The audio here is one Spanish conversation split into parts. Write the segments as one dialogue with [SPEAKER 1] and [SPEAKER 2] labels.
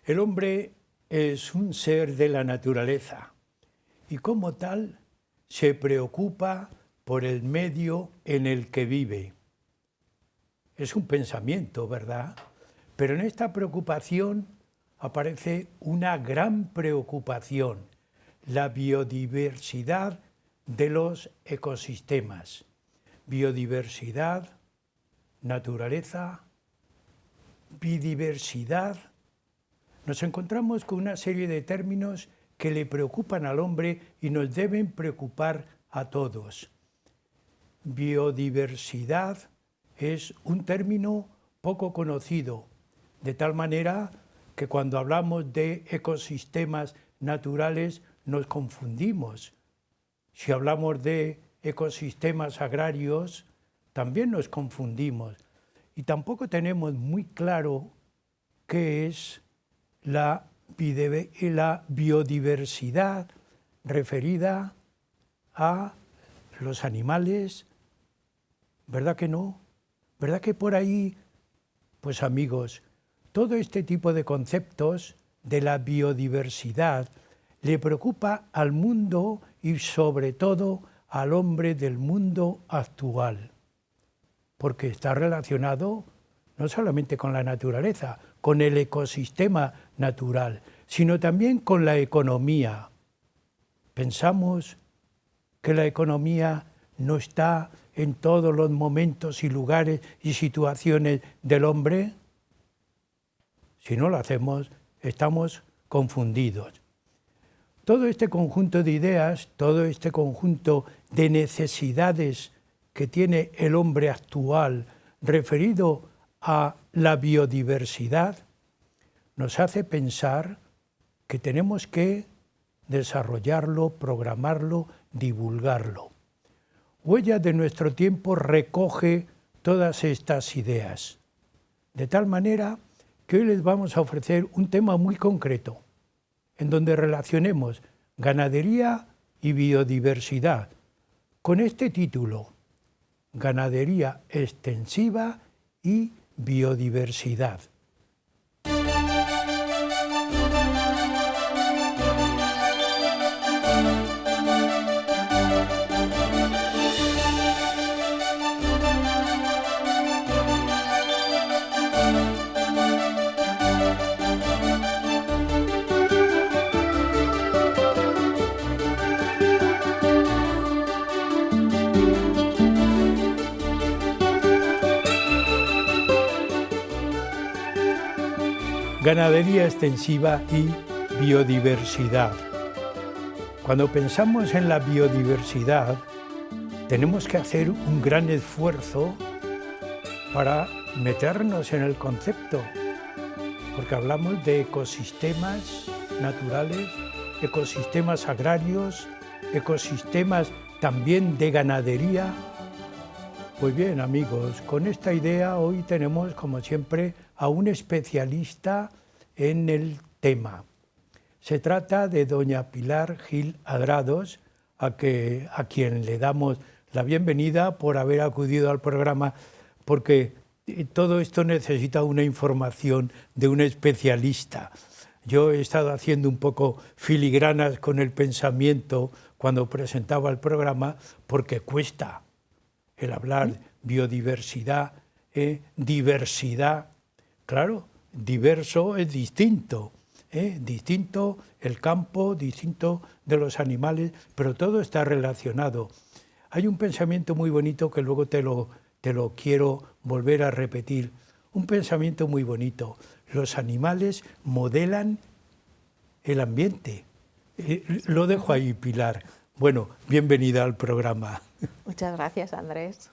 [SPEAKER 1] El hombre es un ser de la naturaleza y como tal se preocupa por el medio en el que vive. Es un pensamiento, ¿verdad? Pero en esta preocupación aparece una gran preocupación, la biodiversidad de los ecosistemas. Biodiversidad, naturaleza, bidiversidad. Nos encontramos con una serie de términos que le preocupan al hombre y nos deben preocupar a todos. Biodiversidad es un término poco conocido, de tal manera que cuando hablamos de ecosistemas naturales nos confundimos. Si hablamos de ecosistemas agrarios, también nos confundimos. Y tampoco tenemos muy claro qué es la biodiversidad referida a los animales. ¿Verdad que no? ¿Verdad que por ahí, pues amigos, todo este tipo de conceptos de la biodiversidad le preocupa al mundo y sobre todo al hombre del mundo actual? Porque está relacionado no solamente con la naturaleza, con el ecosistema natural, sino también con la economía. Pensamos que la economía no está en todos los momentos y lugares y situaciones del hombre. Si no lo hacemos, estamos confundidos. Todo este conjunto de ideas, todo este conjunto de necesidades que tiene el hombre actual referido a la biodiversidad, nos hace pensar que tenemos que desarrollarlo, programarlo, divulgarlo. Huella de nuestro tiempo recoge todas estas ideas, de tal manera que hoy les vamos a ofrecer un tema muy concreto, en donde relacionemos ganadería y biodiversidad, con este título: Ganadería extensiva y biodiversidad. Ganadería extensiva y biodiversidad. Cuando pensamos en la biodiversidad, tenemos que hacer un gran esfuerzo para meternos en el concepto, porque hablamos de ecosistemas naturales, ecosistemas agrarios, ecosistemas también de ganadería. Pues bien, amigos, con esta idea hoy tenemos, como siempre, a un especialista en el tema. Se trata de doña Pilar Gil Adrados, a quien le damos la bienvenida por haber acudido al programa, porque todo esto necesita una información de un especialista. Yo he estado haciendo un poco filigranas con el pensamiento cuando presentaba el programa, porque cuesta el hablar biodiversidad, diversidad. Claro, diverso es distinto, distinto el campo, distinto de los animales, pero todo está relacionado. Hay un pensamiento muy bonito que luego te lo quiero volver a repetir, un pensamiento muy bonito. Los animales modelan el ambiente. Lo dejo ahí, Pilar. Bueno, bienvenida al programa.
[SPEAKER 2] Muchas gracias, Andrés.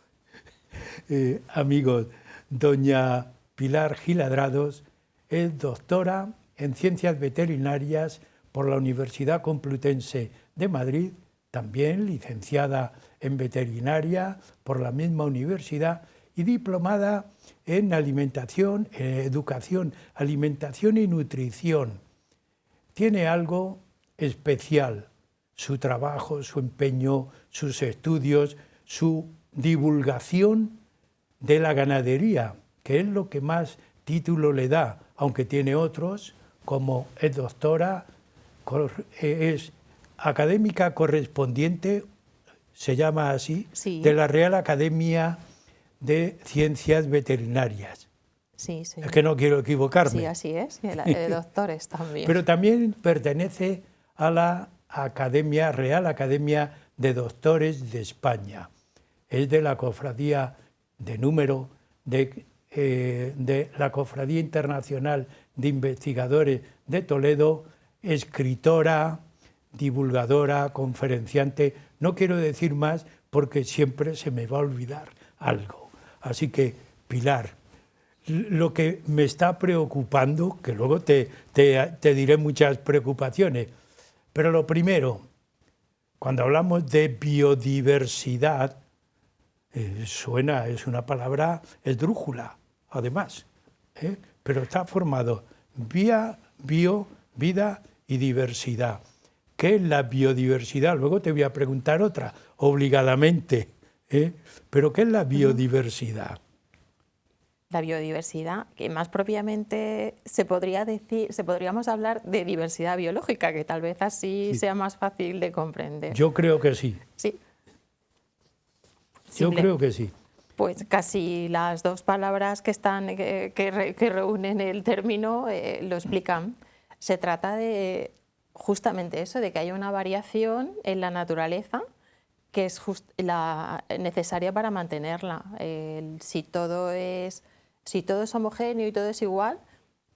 [SPEAKER 1] Amigos, doña Pilar Gil Adrados es doctora en Ciencias Veterinarias por la Universidad Complutense de Madrid, también licenciada en Veterinaria por la misma universidad y diplomada en Alimentación, Educación, Alimentación y Nutrición. Tiene algo especial, su trabajo, su empeño, sus estudios, su divulgación de la ganadería, que es lo que más título le da, aunque tiene otros, como es doctora, es académica correspondiente, se llama así,
[SPEAKER 2] Sí.
[SPEAKER 1] de la Real Academia de Ciencias Veterinarias.
[SPEAKER 2] Sí, sí.
[SPEAKER 1] Es que no quiero equivocarme.
[SPEAKER 2] Sí, así es. Y de doctores también.
[SPEAKER 1] Pero también pertenece a la Real Academia de Doctores de España. Es de la cofradía de número de la Cofradía Internacional de Investigadores de Toledo, escritora, divulgadora, conferenciante. No quiero decir más porque siempre se me va a olvidar algo. Así que, Pilar, lo que me está preocupando, que luego te diré muchas preocupaciones, pero lo primero, cuando hablamos de biodiversidad, suena, es una palabra esdrújula, además, pero está formado vida y diversidad. ¿Qué es la biodiversidad? Luego te voy a preguntar otra, obligadamente, pero ¿qué es la biodiversidad?
[SPEAKER 2] La biodiversidad, que más propiamente podríamos hablar de diversidad biológica, que tal vez así sea más fácil de comprender.
[SPEAKER 1] Yo creo que sí.
[SPEAKER 2] Sí.
[SPEAKER 1] Yo creo que sí.
[SPEAKER 2] Pues casi las dos palabras que reúnen el término lo explican. Se trata de justamente eso, de que hay una variación en la naturaleza que es necesaria para mantenerla. Si todo es homogéneo y todo es igual,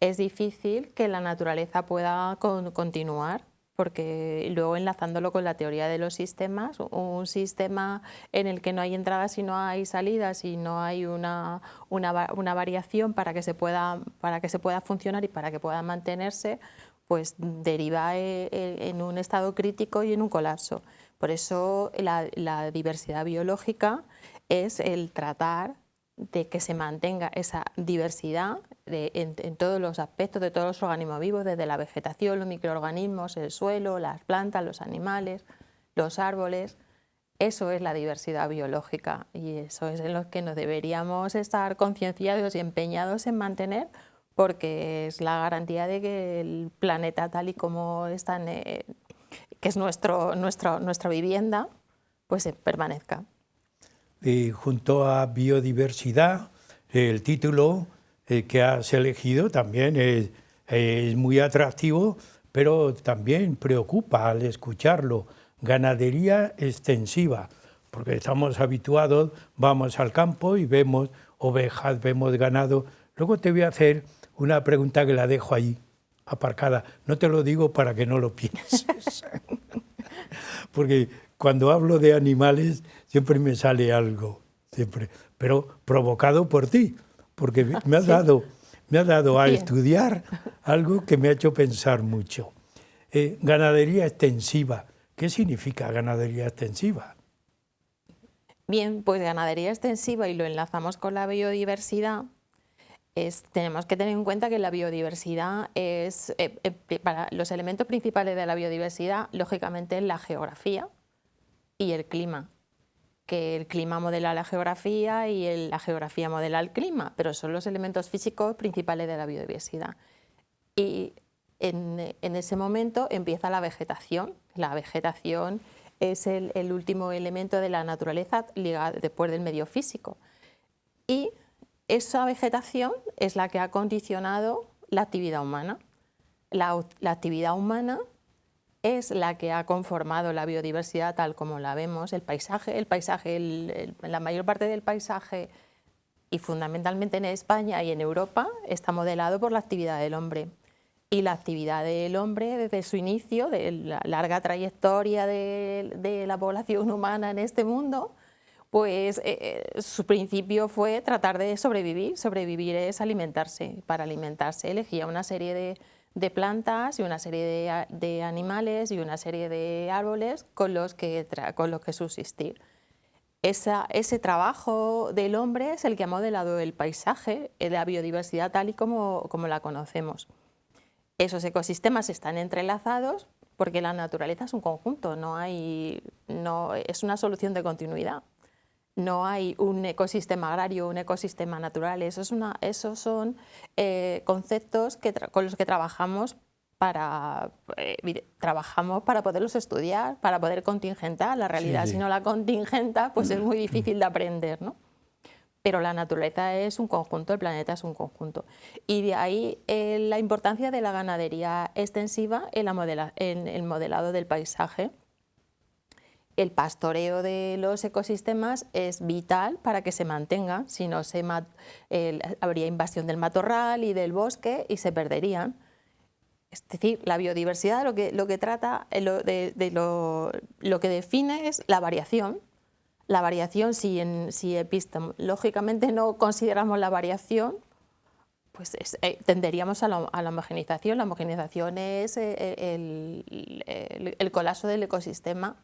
[SPEAKER 2] es difícil que la naturaleza pueda continuar, porque luego enlazándolo con la teoría de los sistemas, un sistema en el que no hay entradas y no hay salidas y no hay una variación para que se pueda funcionar y para que pueda mantenerse, pues deriva en un estado crítico y en un colapso. Por eso la diversidad biológica es el tratar de que se mantenga esa diversidad en todos los aspectos de todos los organismos vivos, desde la vegetación, los microorganismos, el suelo, las plantas, los animales, los árboles. Eso es la diversidad biológica y eso es en lo que nos deberíamos estar concienciados y empeñados en mantener, porque es la garantía de que el planeta tal y como está, que es nuestra vivienda, pues permanezca.
[SPEAKER 1] Y junto a biodiversidad, el título que has elegido también es muy atractivo, pero también preocupa al escucharlo. Ganadería extensiva, porque estamos habituados, vamos al campo y vemos ovejas, vemos ganado. Luego te voy a hacer una pregunta que la dejo ahí, aparcada. No te lo digo para que no lo pienses. Porque cuando hablo de animales siempre me sale algo, siempre, pero provocado por ti, porque me has dado a estudiar algo que me ha hecho pensar mucho. Ganadería extensiva. ¿Qué significa ganadería extensiva?
[SPEAKER 2] Bien, pues ganadería extensiva, y lo enlazamos con la biodiversidad, tenemos que tener en cuenta que la biodiversidad es, para los elementos principales de la biodiversidad, lógicamente, es la geografía y el clima. Que el clima modela la geografía y la geografía modela el clima, pero son los elementos físicos principales de la biodiversidad. Y en ese momento empieza la vegetación. La vegetación es el último elemento de la naturaleza ligado después del medio físico. Y esa vegetación es la que ha condicionado la actividad humana. La actividad humana es la que ha conformado la biodiversidad tal como la vemos, el paisaje, la mayor parte del paisaje, y fundamentalmente en España y en Europa, está modelado por la actividad del hombre. Y la actividad del hombre, desde su inicio, de la larga trayectoria de la población humana en este mundo, pues su principio fue tratar de sobrevivir. Sobrevivir es alimentarse. Para alimentarse elegía una serie de plantas y una serie de animales y una serie de árboles con los que subsistir. Ese trabajo del hombre es el que ha modelado el paisaje, la biodiversidad tal y como la conocemos. Esos ecosistemas están entrelazados porque la naturaleza es un conjunto, es una solución de continuidad. No hay un ecosistema agrario, un ecosistema natural. Esos son conceptos con los que trabajamos trabajamos para poderlos estudiar, para poder contingentar la realidad.
[SPEAKER 1] Sí.
[SPEAKER 2] Si no la contingenta, pues es muy difícil de aprender, ¿no? Pero la naturaleza es un conjunto, el planeta es un conjunto. Y de ahí la importancia de la ganadería extensiva en el modelado del paisaje. El pastoreo de los ecosistemas es vital para que se mantengan, si no habría invasión del matorral y del bosque y se perderían. Es decir, la biodiversidad lo que trata, lo que define es la variación. La variación, si epistemológicamente no consideramos la variación, pues tenderíamos a la homogeneización. La homogeneización es el colapso del ecosistema.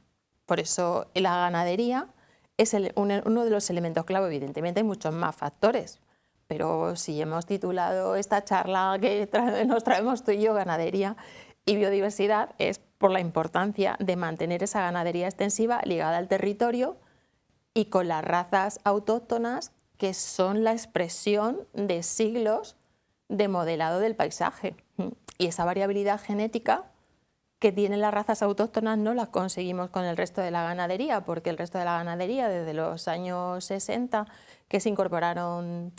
[SPEAKER 2] Por eso la ganadería es uno de los elementos clave. Evidentemente hay muchos más factores, pero si hemos titulado esta charla que nos traemos tú y yo, ganadería y biodiversidad, es por la importancia de mantener esa ganadería extensiva ligada al territorio y con las razas autóctonas, que son la expresión de siglos de modelado del paisaje. Y esa variabilidad genética que tienen las razas autóctonas no las conseguimos con el resto de la ganadería, porque el resto de la ganadería, desde los años 60, que se incorporaron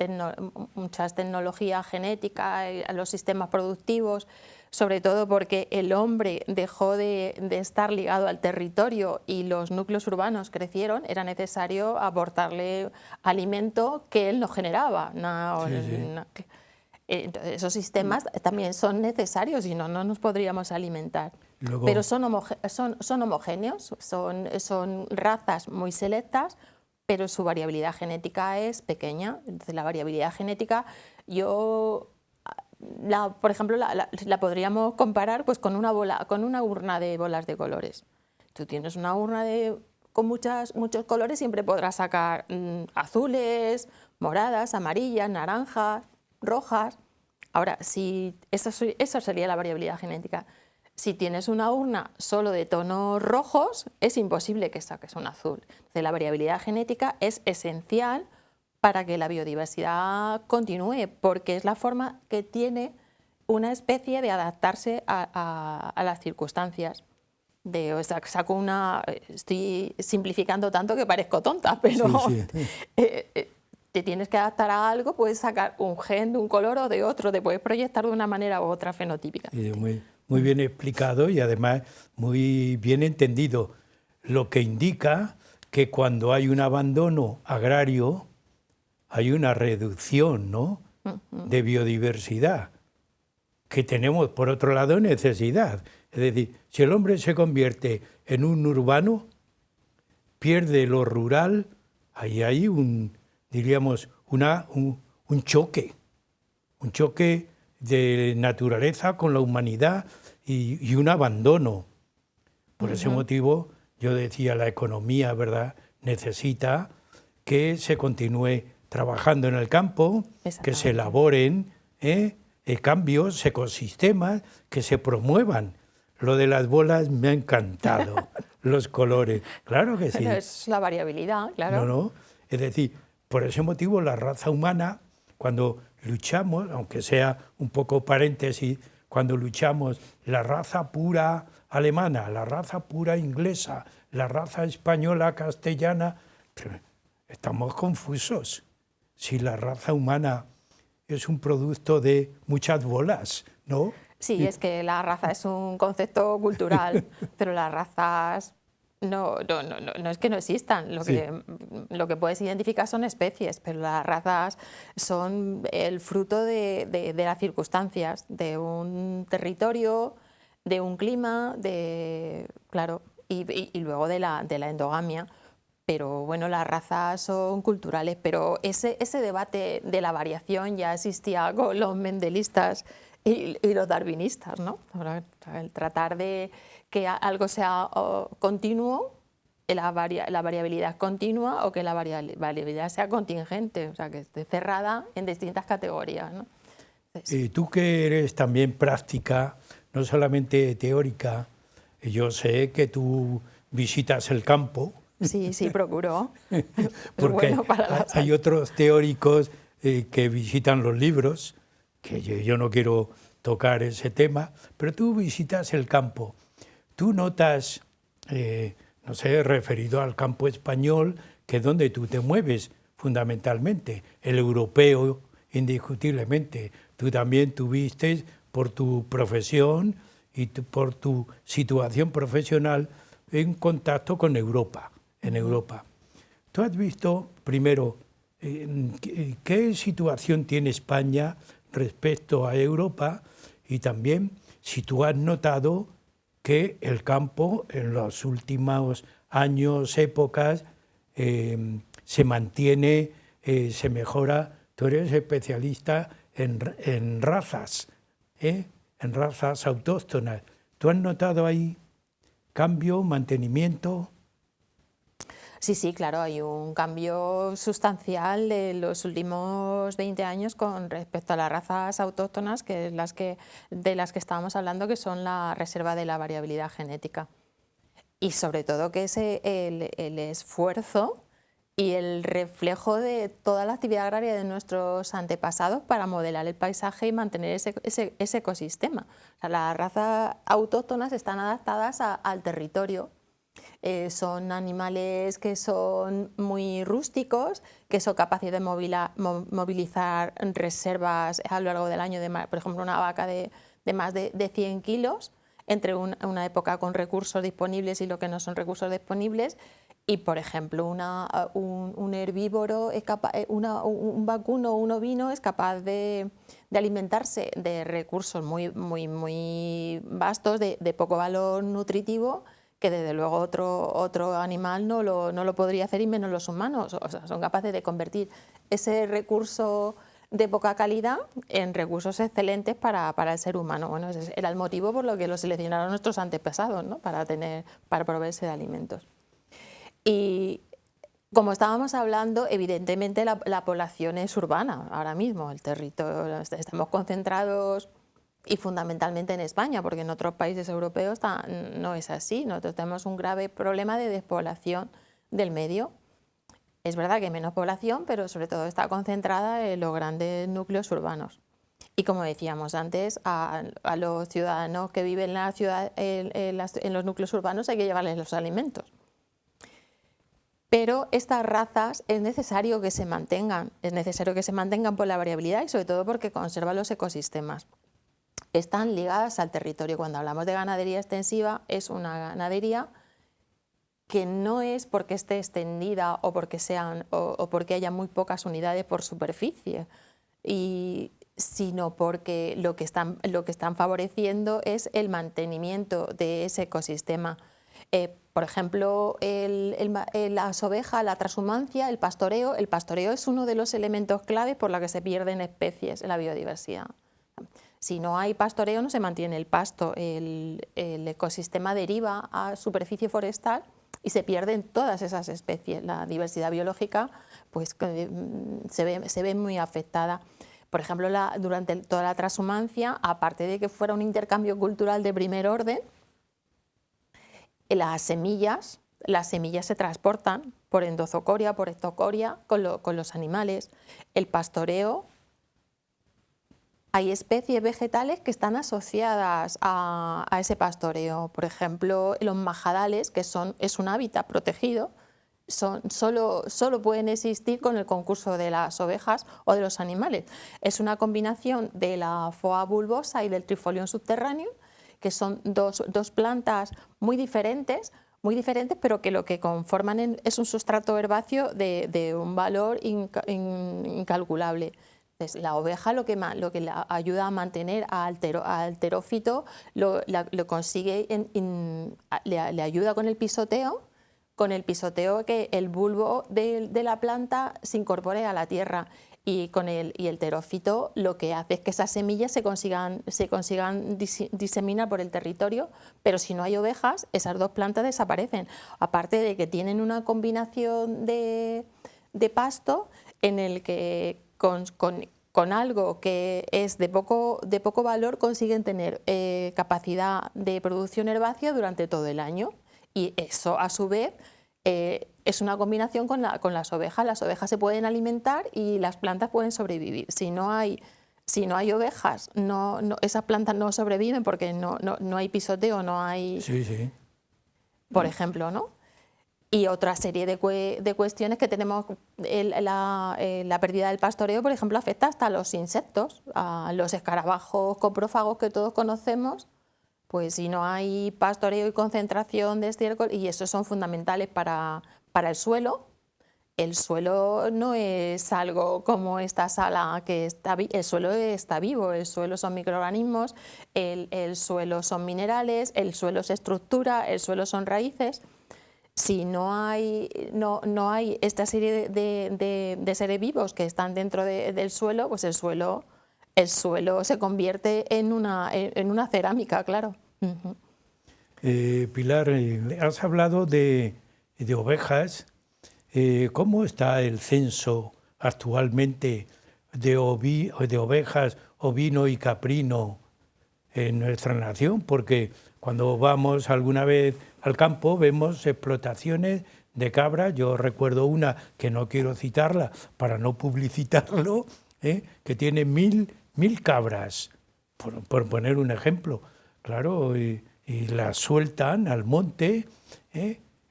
[SPEAKER 2] muchas tecnologías genéticas a los sistemas productivos, sobre todo porque el hombre dejó de estar ligado al territorio y los núcleos urbanos crecieron, era necesario aportarle alimento que él no generaba. Entonces, esos sistemas también son necesarios, si no, no nos podríamos alimentar.
[SPEAKER 1] Luego,
[SPEAKER 2] pero son homogéneos, son razas muy selectas, pero su variabilidad genética es pequeña. Entonces, la variabilidad genética, por ejemplo, la podríamos comparar pues, con una urna de bolas de colores. Tú tienes una urna con muchos colores, siempre podrás sacar azules, moradas, amarillas, naranjas, rojas. Ahora, eso sería la variabilidad genética. Si tienes una urna solo de tonos rojos, es imposible que saques un azul. Entonces, la variabilidad genética es esencial para que la biodiversidad continúe, porque es la forma que tiene una especie de adaptarse a las circunstancias. Estoy simplificando tanto que parezco tonta, pero te tienes que adaptar a algo, puedes sacar un gen de un color o de otro, te puedes proyectar de una manera u otra fenotípica.
[SPEAKER 1] Muy bien explicado y además muy bien entendido, lo que indica que cuando hay un abandono agrario hay una reducción, ¿no?, de biodiversidad, que tenemos por otro lado necesidad. Es decir, si el hombre se convierte en un urbano, pierde lo rural, ahí hay un choque de naturaleza con la humanidad y un abandono. Por ese motivo, yo decía, la economía, ¿verdad?, necesita que se continúe trabajando en el campo, que se elaboren cambios, ecosistemas, que se promuevan. Lo de las bolas me ha encantado, los colores, claro que sí.
[SPEAKER 2] Pero es la variabilidad, claro.
[SPEAKER 1] No, es decir, por ese motivo la raza humana, cuando luchamos, aunque sea un poco paréntesis, cuando luchamos la raza pura alemana, la raza pura inglesa, la raza española, castellana, estamos confusos. Si la raza humana es un producto de muchas bolas, ¿no?
[SPEAKER 2] Sí, es que la raza es un concepto cultural, pero las razas no es que no existan. Lo que puedes identificar son especies, pero las razas son el fruto de las circunstancias, de un territorio, de un clima, y luego de la endogamia. Pero bueno, las razas son culturales, pero ese debate de la variación ya existía con los mendelistas y los darwinistas, ¿no? El tratar de que algo sea continuo, la variabilidad continua, o que la variabilidad sea contingente, o sea, que esté cerrada en distintas categorías, ¿no?
[SPEAKER 1] Y tú que eres también práctica, no solamente teórica, yo sé que tú visitas el campo.
[SPEAKER 2] Sí, procuro.
[SPEAKER 1] Porque hay otros teóricos que visitan los libros, que yo no quiero tocar ese tema, pero tú visitas el campo, tú notas, no sé, referido al campo español, que es donde tú te mueves fundamentalmente, el europeo indiscutiblemente, tú también tuviste por tu profesión y por tu situación profesional en contacto con Europa, en Europa. ¿Tú has visto, primero, qué situación tiene España respecto a Europa y también si tú has notado que el campo en los últimos años, épocas, se mantiene, se mejora? Tú eres especialista en razas, en razas autóctonas. ¿Tú has notado ahí cambio, mantenimiento?
[SPEAKER 2] Sí, sí, claro, hay un cambio sustancial de los últimos 20 años con respecto a las razas autóctonas, que es de las que estábamos hablando, que son la reserva de la variabilidad genética. Y sobre todo que es el esfuerzo y el reflejo de toda la actividad agraria de nuestros antepasados para modelar el paisaje y mantener ese ecosistema. O sea, las razas autóctonas están adaptadas al territorio. Son animales que son muy rústicos, que son capaces de movilizar reservas a lo largo del año, por ejemplo, una vaca de más de 100 kilos, entre una época con recursos disponibles y lo que no son recursos disponibles. Y, por ejemplo, un herbívoro, un vacuno o un ovino es capaz de alimentarse de recursos muy, muy, muy vastos, de poco valor nutritivo, que desde luego otro animal no lo podría hacer, y menos los humanos. O sea, son capaces de convertir ese recurso de poca calidad en recursos excelentes para el ser humano. Bueno, ese era el motivo por lo que lo seleccionaron nuestros antepasados, ¿no? para proveerse de alimentos. Y como estábamos hablando, evidentemente la población es urbana ahora mismo, el territorio, estamos concentrados y fundamentalmente en España, porque en otros países europeos no es así. Nosotros tenemos un grave problema de despoblación del medio. Es verdad que hay menos población, pero sobre todo está concentrada en los grandes núcleos urbanos. Y como decíamos antes, a los ciudadanos que viven en la ciudad, en los núcleos urbanos, hay que llevarles los alimentos. Pero estas razas es necesario que se mantengan por la variabilidad y sobre todo porque conservan los ecosistemas. Están ligadas al territorio. Cuando hablamos de ganadería extensiva, es una ganadería que no es porque esté extendida o porque haya muy pocas unidades por superficie, sino porque lo que están favoreciendo es el mantenimiento de ese ecosistema. Por ejemplo, las ovejas, la transhumancia, el pastoreo. El pastoreo es uno de los elementos clave por los que se pierden especies en la biodiversidad. Si no hay pastoreo, no se mantiene el pasto, el ecosistema deriva a superficie forestal y se pierden todas esas especies. La diversidad biológica pues, se ve muy afectada. Por ejemplo, durante toda la transhumancia, aparte de que fuera un intercambio cultural de primer orden, las semillas se transportan por endozocoria, por ectocoria, con los animales. El pastoreo, hay especies vegetales que están asociadas a ese pastoreo. Por ejemplo, los majadales, que es un hábitat protegido, solo pueden existir con el concurso de las ovejas o de los animales. Es una combinación de la Foa bulbosa y del Trifolium subterraneum, que son dos plantas muy diferentes, pero que lo que conforman es un sustrato herbáceo de un valor incalculable. Entonces, la oveja lo que le ayuda a mantener al terófito lo consigue, le ayuda con el pisoteo que el bulbo de la planta se incorpore a la tierra. Y el terófito lo que hace es que esas semillas se consigan diseminar por el territorio, pero si no hay ovejas, esas dos plantas desaparecen. Aparte de que tienen una combinación de pasto en el que con algo que es de poco valor consiguen tener capacidad de producción herbácea durante todo el año. Y eso, a su vez, es una combinación con las ovejas. Las ovejas se pueden alimentar y las plantas pueden sobrevivir. Si no hay Si no hay ovejas, esas plantas no sobreviven porque no hay pisoteo, no hay,
[SPEAKER 1] Sí, sí.
[SPEAKER 2] por ejemplo, ¿no? Y otra serie de cuestiones que tenemos, la pérdida del pastoreo, por ejemplo, afecta hasta a los insectos, a los escarabajos coprófagos que todos conocemos, pues si no hay pastoreo y concentración de estiércol, y esos son fundamentales para el suelo. El suelo no es algo como esta sala que el suelo está vivo, el suelo son microorganismos, el suelo son minerales, el suelo es estructura, el suelo son raíces. Si no hay esta serie de seres vivos que están dentro del suelo, pues el suelo se convierte en una cerámica, claro. Uh-huh.
[SPEAKER 1] Pilar, has hablado de ovejas. ¿Cómo está el censo actualmente de ovejas, ovino y caprino en nuestra nación? Porque cuando vamos alguna vez al campo vemos explotaciones de cabras. Yo recuerdo una que no quiero citarla para no publicitarlo, que tiene 1000 cabras, por poner un ejemplo. Claro, y las sueltan al monte,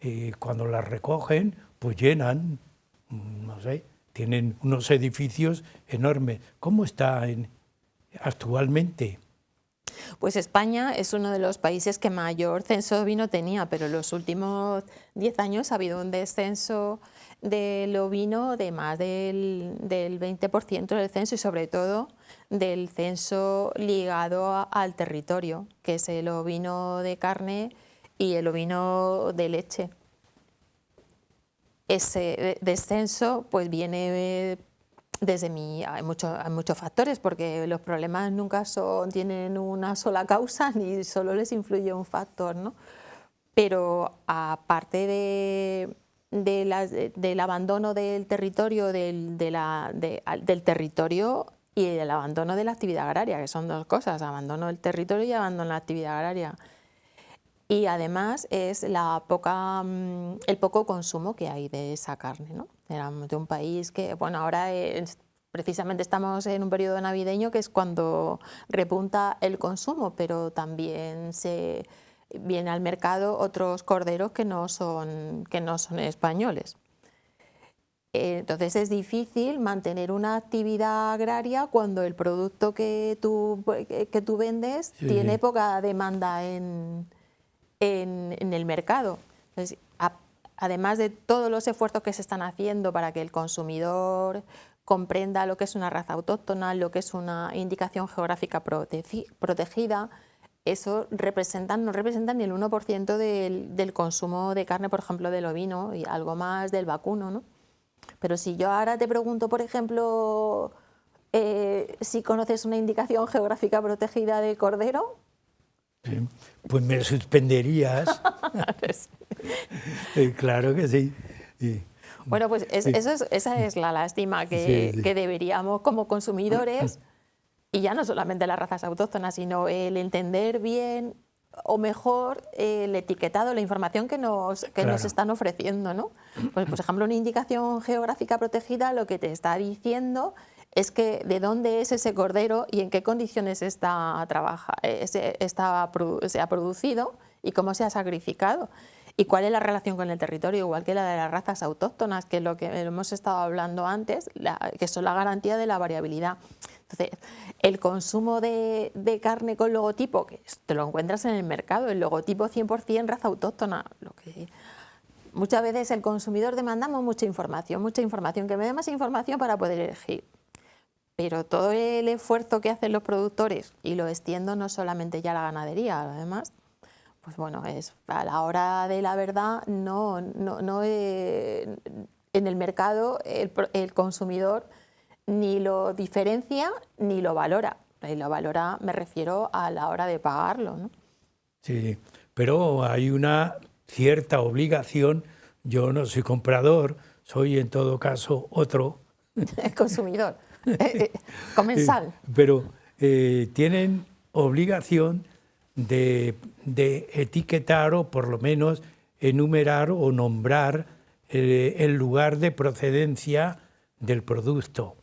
[SPEAKER 1] y cuando las recogen, pues llenan, no sé, tienen unos edificios enormes. ¿Cómo está actualmente?
[SPEAKER 2] Pues España es uno de los países que mayor censo ovino tenía, pero en los últimos 10 años ha habido un descenso del ovino de más del 20% del censo, y sobre todo del censo ligado al territorio, que es el ovino de carne y el ovino de leche. Ese descenso pues viene hay muchos factores, porque los problemas nunca tienen una sola causa ni solo les influye un factor, ¿no? Pero aparte del abandono del territorio, del territorio y del abandono de la actividad agraria, que son dos cosas: abandono del territorio y abandono de la actividad agraria. Y además es el poco consumo que hay de esa carne, ¿no? Éramos de un país que, bueno, ahora precisamente estamos en un periodo navideño que es cuando repunta el consumo, pero también se vienen al mercado otros corderos que no son españoles. Entonces es difícil mantener una actividad agraria cuando el producto que tú vendes tiene poca demanda en el mercado. Entonces, además de todos los esfuerzos que se están haciendo para que el consumidor comprenda lo que es una raza autóctona, lo que es una indicación geográfica protegida, eso no representa ni el 1% del consumo de carne, por ejemplo, del ovino, y algo más del vacuno, ¿no? Pero si yo ahora te pregunto, por ejemplo, si conoces una indicación geográfica protegida de cordero,
[SPEAKER 1] pues me suspenderías. Claro que sí.
[SPEAKER 2] Bueno, pues esa es la lástima que deberíamos, como consumidores, y ya no solamente las razas autóctonas, sino el entender bien o mejor el etiquetado, la información que nos están ofreciendo, ¿no? Pues, por ejemplo, una indicación geográfica protegida lo que te está diciendo es que de dónde es ese cordero y en qué condiciones se ha producido y cómo se ha sacrificado, y cuál es la relación con el territorio, igual que la de las razas autóctonas, que es lo que hemos estado hablando antes, que son la garantía de la variabilidad. Entonces, el consumo de carne con logotipo, que te lo encuentras en el mercado, el logotipo 100% raza autóctona, muchas veces el consumidor demandamos mucha información, que me dé más información para poder elegir. Pero todo el esfuerzo que hacen los productores, y lo extiendo no solamente ya a la ganadería, además, pues bueno, es a la hora de la verdad, en el mercado el consumidor ni lo diferencia ni lo valora. Y lo valora, me refiero a la hora de pagarlo, ¿no?
[SPEAKER 1] Sí, pero hay una cierta obligación. Yo no soy comprador, soy en todo caso otro.
[SPEAKER 2] Consumidor. Comensal.
[SPEAKER 1] Pero tienen obligación de etiquetar, o por lo menos enumerar o nombrar el lugar de procedencia del producto.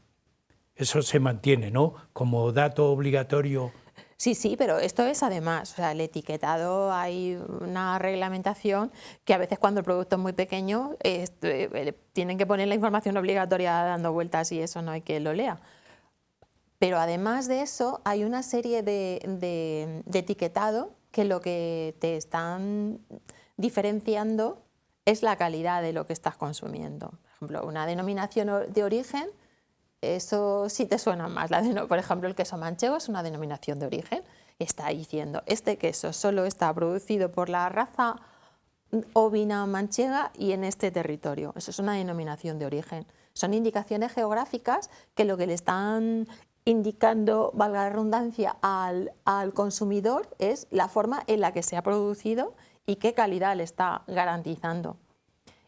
[SPEAKER 1] eso se mantiene, ¿no? Como dato obligatorio.
[SPEAKER 2] Sí, sí, pero esto es además, o sea, el etiquetado, hay una reglamentación que a veces cuando el producto es muy pequeño tienen que poner la información obligatoria dando vueltas y eso no hay que lo lea. Pero además de eso hay una serie de etiquetado que lo que te están diferenciando es la calidad de lo que estás consumiendo. Por ejemplo, una denominación de origen, eso sí te suena más. Por ejemplo, el queso manchego es una denominación de origen. Está diciendo, este queso solo está producido por la raza ovina manchega y en este territorio. Eso es una denominación de origen. Son indicaciones geográficas que lo que le están indicando, valga la redundancia, al consumidor es la forma en la que se ha producido y qué calidad le está garantizando.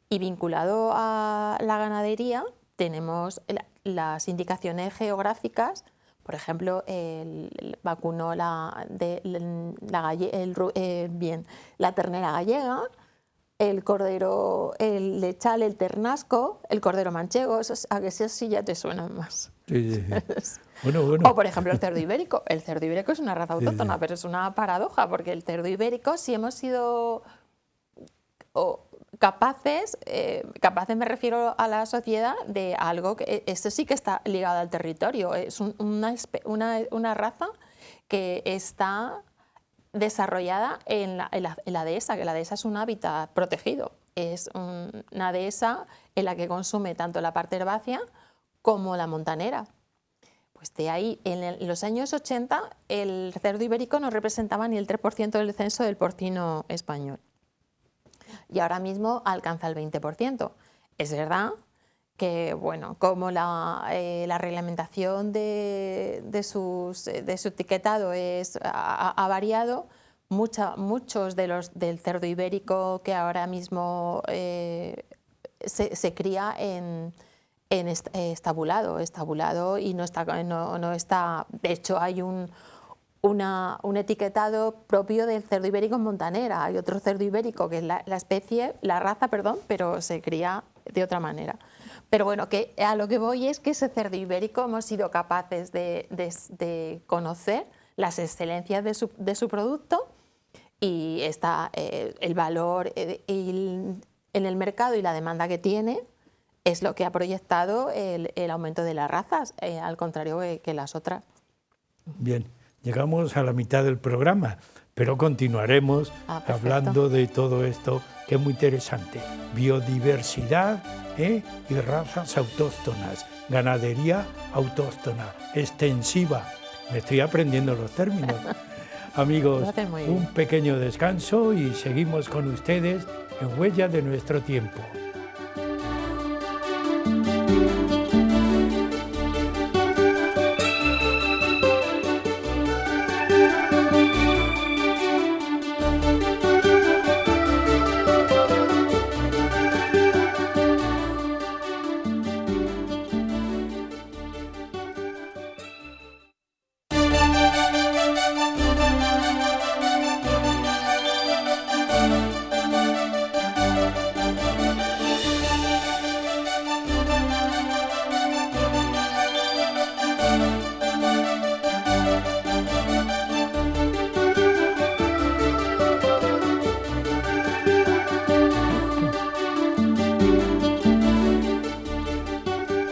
[SPEAKER 2] Y vinculado a la ganadería tenemos las indicaciones geográficas, por ejemplo, el vacuno, la ternera gallega, el cordero, el lechal, el ternasco, el cordero manchego, a que eso sí ya te suenan más.
[SPEAKER 1] Sí. Bueno.
[SPEAKER 2] O, por ejemplo, el cerdo ibérico. El cerdo ibérico es una raza autóctona, pero es una paradoja, porque el cerdo ibérico, si hemos sido capaces me refiero a la sociedad, de algo que esto sí que está ligado al territorio. Es una raza que está desarrollada en la dehesa, que la dehesa es un hábitat protegido. Es una dehesa en la que consume tanto la parte herbácea como la montanera. Pues de ahí, en los años 80, el cerdo ibérico no representaba ni el 3% del censo del porcino español. Y ahora mismo alcanza el 20%. Es verdad que, bueno, como la reglamentación de su etiquetado ha variado, muchos del cerdo ibérico que ahora mismo se cría estabulado y no está. De hecho, hay un etiquetado propio del cerdo ibérico en montanera. Hay otro cerdo ibérico que es la raza, pero se cría de otra manera. Pero bueno, que a lo que voy es que ese cerdo ibérico hemos sido capaces de conocer las excelencias de su producto y el valor en el mercado y la demanda que tiene es lo que ha proyectado el aumento de las razas, al contrario que las otras.
[SPEAKER 1] Bien, llegamos a la mitad del programa, pero continuaremos hablando de todo esto que es muy interesante. Biodiversidad y razas autóctonas, ganadería autóctona, extensiva. Me estoy aprendiendo los términos. Amigos, un pequeño descanso y seguimos con ustedes en Huella de Nuestro Tiempo.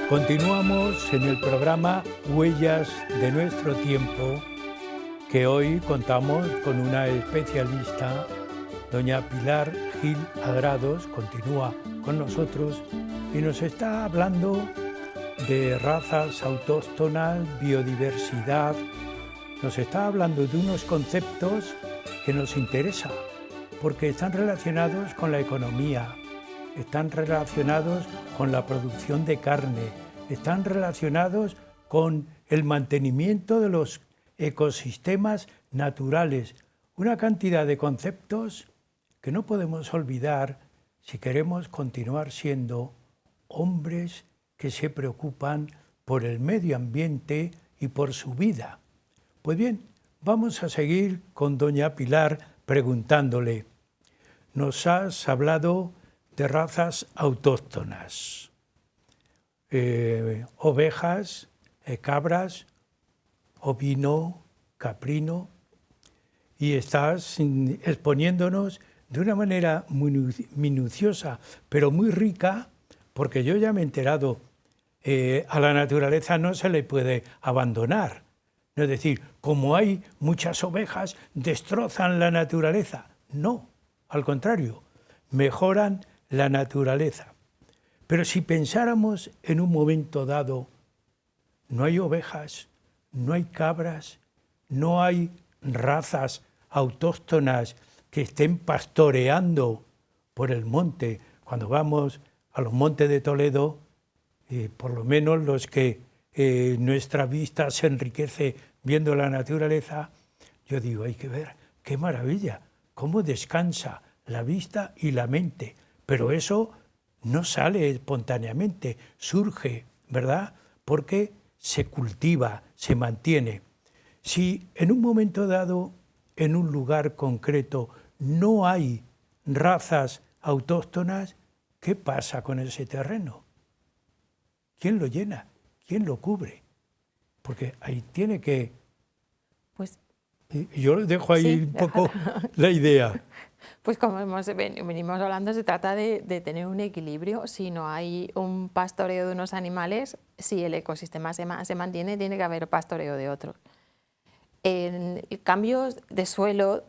[SPEAKER 1] Continuamos en el programa Huellas de Nuestro Tiempo, que hoy contamos con una especialista, doña Pilar Gil Adrados, continúa con nosotros y nos está hablando de razas autóctonas, biodiversidad, nos está hablando de unos conceptos que nos interesan, porque están relacionados con la economía, están relacionados con la producción de carne, están relacionados con el mantenimiento de los ecosistemas naturales. Una cantidad de conceptos que no podemos olvidar si queremos continuar siendo hombres que se preocupan por el medio ambiente y por su vida. Pues bien, vamos a seguir con doña Pilar preguntándole. Nos has hablado de razas autóctonas, ovejas, cabras, ovino, caprino, y estás exponiéndonos de una manera minuciosa, pero muy rica, porque yo ya me he enterado, a la naturaleza no se le puede abandonar. Es decir, como hay muchas ovejas, destrozan la naturaleza. No, al contrario, mejoran la naturaleza. Pero si pensáramos en un momento dado, no hay ovejas, no hay cabras, no hay razas autóctonas que estén pastoreando por el monte. Cuando vamos a los montes de Toledo, por lo menos los que nuestra vista se enriquece viendo la naturaleza, yo digo, hay que ver, qué maravilla, cómo descansa la vista y la mente. Pero eso no sale espontáneamente, surge, ¿verdad? Porque se cultiva, se mantiene. Si en un momento dado, en un lugar concreto, no hay razas autóctonas, ¿qué pasa con ese terreno? ¿Quién lo llena? ¿Quién lo cubre? Porque ahí tiene que...
[SPEAKER 2] Pues
[SPEAKER 1] yo dejo ahí
[SPEAKER 2] sí,
[SPEAKER 1] un poco la idea.
[SPEAKER 2] Pues como venimos hablando, se trata de tener un equilibrio. Si no hay un pastoreo de unos animales, si el ecosistema se mantiene, tiene que haber pastoreo de otros. El cambio de suelo,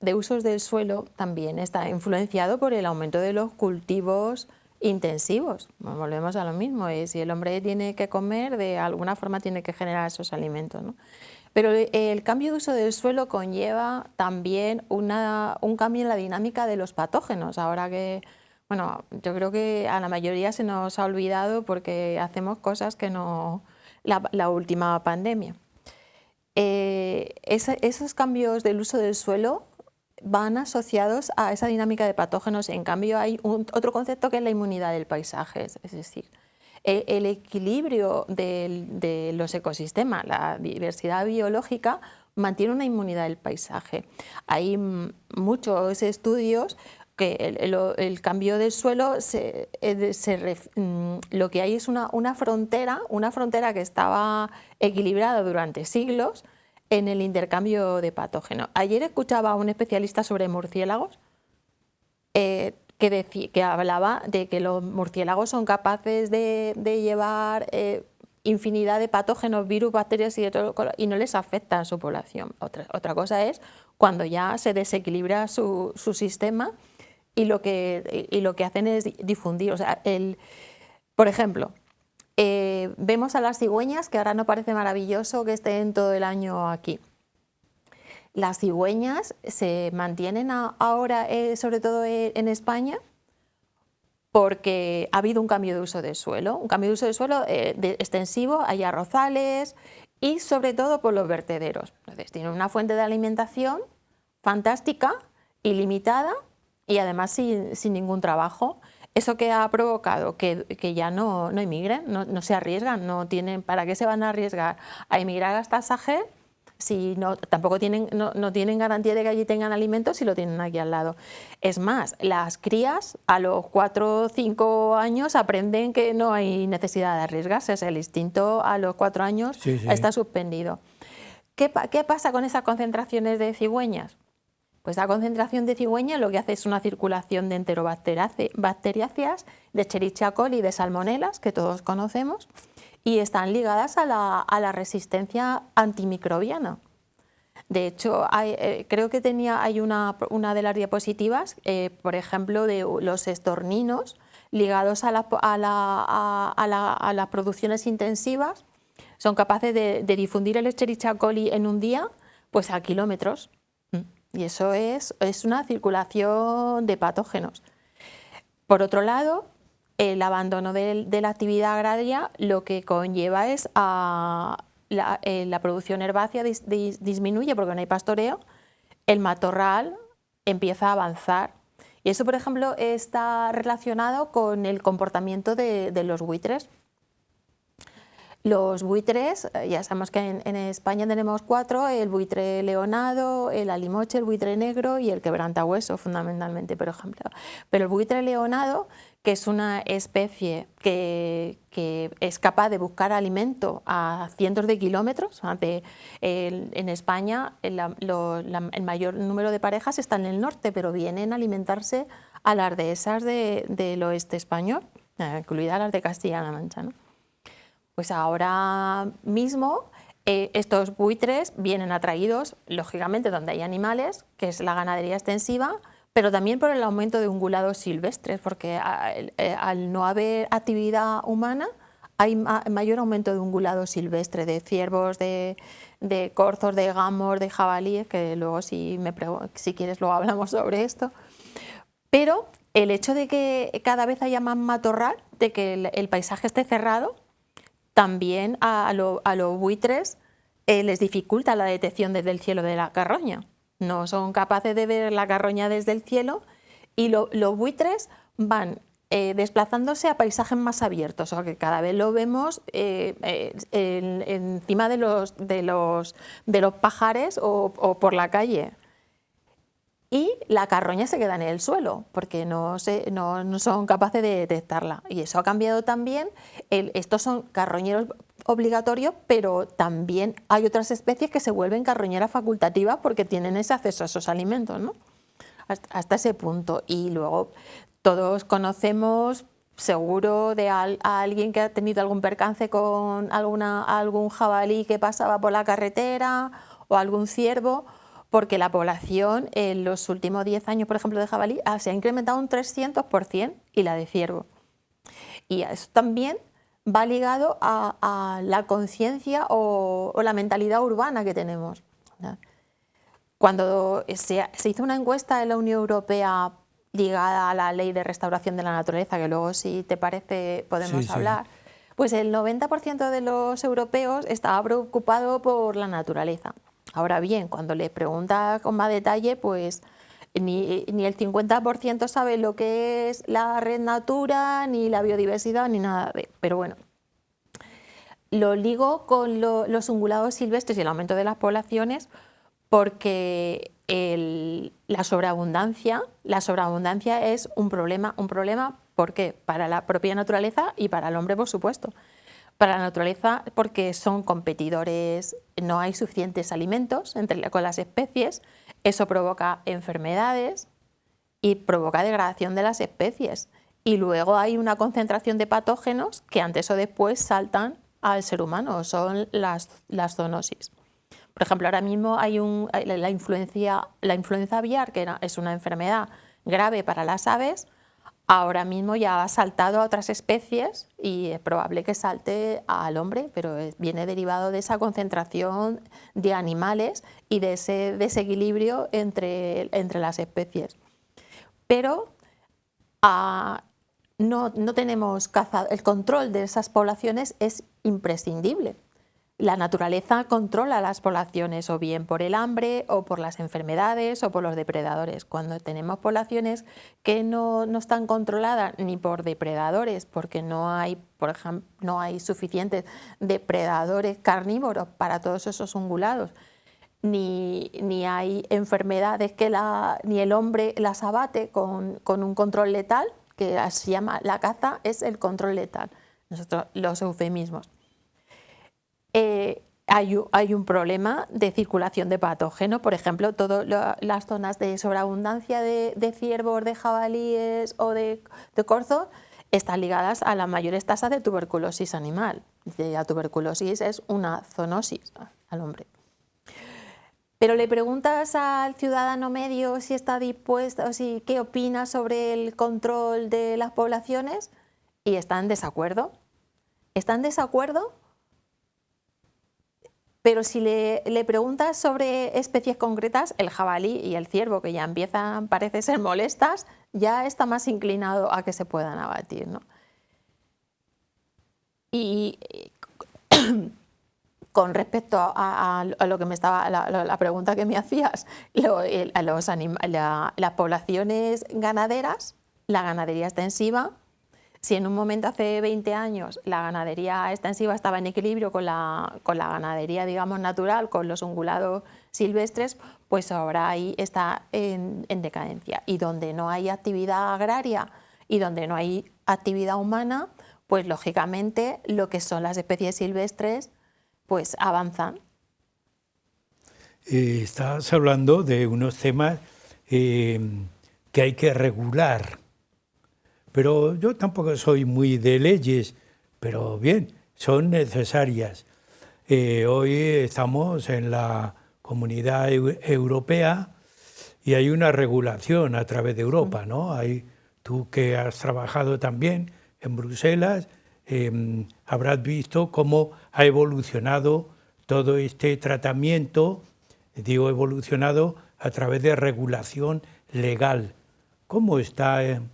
[SPEAKER 2] de usos del suelo, también está influenciado por el aumento de los cultivos intensivos. Volvemos a lo mismo, si el hombre tiene que comer, de alguna forma tiene que generar esos alimentos, ¿no? Pero el cambio de uso del suelo conlleva también un cambio en la dinámica de los patógenos. Ahora que, bueno, yo creo que a la mayoría se nos ha olvidado porque hacemos cosas que no... La última pandemia. Esos cambios del uso del suelo van asociados a esa dinámica de patógenos. En cambio, hay otro concepto que es la inmunidad del paisaje, es decir, el equilibrio de los ecosistemas, la diversidad biológica, mantiene una inmunidad del paisaje. Hay muchos estudios que el cambio del suelo, lo que hay es una frontera que estaba equilibrada durante siglos en el intercambio de patógenos. Ayer escuchaba a un especialista sobre murciélagos que hablaba de que los murciélagos son capaces de llevar infinidad de patógenos, virus, bacterias y de todo, y no les afecta a su población. Otra cosa es cuando ya se desequilibra su sistema y lo que hacen es difundir. O sea, por ejemplo, vemos a las cigüeñas, que ahora nos parece maravilloso que estén todo el año aquí. Las cigüeñas se mantienen ahora, sobre todo en España, porque ha habido un cambio de uso del suelo, extensivo, hay arrozales y sobre todo por los vertederos. Entonces, tienen una fuente de alimentación fantástica, ilimitada y además sin ningún trabajo. Eso que ha provocado que ya no emigren, no se arriesgan, no tienen, ¿para qué se van a arriesgar a emigrar hasta Sahel si tampoco no tienen garantía de que allí tengan alimentos si lo tienen aquí al lado? Es más, las crías a los 4 o 5 años aprenden que no hay necesidad de arriesgarse, o sea, el instinto a los 4 años está suspendido. ¿Qué pasa con esas concentraciones de cigüeñas? Pues la concentración de cigüeñas lo que hace es una circulación de enterobacteriáceas, de Escherichia coli y de salmonelas, que todos conocemos, y están ligadas a la resistencia antimicrobiana. De hecho, creo que hay una de las diapositivas, por ejemplo, de los estorninos ligados a las producciones intensivas, son capaces de difundir el Escherichia coli en un día pues a kilómetros. Y eso es una circulación de patógenos. Por otro lado, el abandono de la actividad agraria lo que conlleva es la producción herbácea disminuye porque no hay pastoreo, el matorral empieza a avanzar. Y eso, por ejemplo, está relacionado con el comportamiento de los buitres. Los buitres, ya sabemos que en España tenemos 4, el buitre leonado, el alimoche, el buitre negro y el quebrantahueso, fundamentalmente, por ejemplo. Pero el buitre leonado, que es una especie que es capaz de buscar alimento a cientos de kilómetros, en España el mayor número de parejas está en el norte, pero vienen a alimentarse a las dehesas del oeste español, incluidas las de Castilla-La Mancha, ¿no? Pues ahora mismo estos buitres vienen atraídos, lógicamente, donde hay animales, que es la ganadería extensiva, pero también por el aumento de ungulados silvestres, porque al no haber actividad humana hay mayor aumento de ungulados silvestres, de ciervos, de corzos, de gamos, de jabalíes, que luego si quieres luego hablamos sobre esto. Pero el hecho de que cada vez haya más matorral, de que el paisaje esté cerrado, también a los buitres les dificulta la detección desde el cielo de la carroña. No son capaces de ver la carroña desde el cielo y los buitres van desplazándose a paisajes más abiertos, o sea que cada vez lo vemos encima de los pajares o por la calle. Y la carroña se queda en el suelo porque no son capaces de detectarla. Y eso ha cambiado también. Estos son carroñeros obligatorios, pero también hay otras especies que se vuelven carroñeras facultativas porque tienen ese acceso a esos alimentos, ¿no? Hasta ese punto. Y luego todos conocemos seguro de a alguien que ha tenido algún percance con algún jabalí que pasaba por la carretera o algún ciervo, porque la población en los últimos 10 años, por ejemplo, de jabalí se ha incrementado un 300% y la de ciervo. Y eso también va ligado a la conciencia o la mentalidad urbana que tenemos. Cuando se hizo una encuesta en la Unión Europea ligada a la Ley de Restauración de la Naturaleza, que luego, si te parece, podemos hablar, pues el 90% de los europeos estaba preocupado por la naturaleza. Ahora bien, cuando le preguntas con más detalle, pues ni el 50% sabe lo que es la red Natura, ni la biodiversidad, ni nada de... Pero bueno, lo ligo con los ungulados silvestres y el aumento de las poblaciones porque la sobreabundancia es un problema. ¿Por qué? Para la propia naturaleza y para el hombre, por supuesto. Para la naturaleza porque son competidores, no hay suficientes alimentos con las especies, eso provoca enfermedades y provoca degradación de las especies. Y luego hay una concentración de patógenos que antes o después saltan al ser humano, son las zoonosis. Por ejemplo, ahora mismo hay la influenza aviar, que es una enfermedad grave para las aves. Ahora mismo ya ha saltado a otras especies y es probable que salte al hombre, pero viene derivado de esa concentración de animales y de ese desequilibrio entre las especies. Pero no tenemos el control de esas poblaciones es imprescindible. La naturaleza controla las poblaciones o bien por el hambre o por las enfermedades o por los depredadores. Cuando tenemos poblaciones que no están controladas ni por depredadores, porque no hay, por ejemplo, no hay suficientes depredadores carnívoros para todos esos ungulados, ni hay enfermedades que ni el hombre las abate con un control letal, que se llama la caza, es el control letal, nosotros los eufemismos. Hay un problema de circulación de patógenos, por ejemplo, todas las zonas de sobreabundancia de ciervos, de jabalíes o de corzos están ligadas a las mayores tasas de tuberculosis animal. La tuberculosis es una zoonosis al hombre. Pero le preguntas al ciudadano medio si está dispuesto, qué opina sobre el control de las poblaciones y está en desacuerdo. Está en desacuerdo. Pero si le preguntas sobre especies concretas, el jabalí y el ciervo, que ya empiezan, parece ser molestas, ya está más inclinado a que se puedan abatir, ¿no? Y con respecto a lo que la pregunta que me hacías, las poblaciones ganaderas, la ganadería extensiva, Si en un momento hace 20 años la ganadería extensiva estaba en equilibrio con la ganadería, digamos, natural, con los ungulados silvestres, pues ahora ahí está en decadencia. Y donde no hay actividad agraria y donde no hay actividad humana, pues lógicamente lo que son las especies silvestres pues avanzan.
[SPEAKER 1] Estás hablando de unos temas que hay que regular, pero yo tampoco soy muy de leyes, pero bien, son necesarias. Hoy estamos en la Comunidad Europea y hay una regulación a través de Europa, ¿no? Tú que has trabajado también en Bruselas, habrás visto cómo ha evolucionado todo este tratamiento, digo evolucionado a través de regulación legal. ¿Cómo están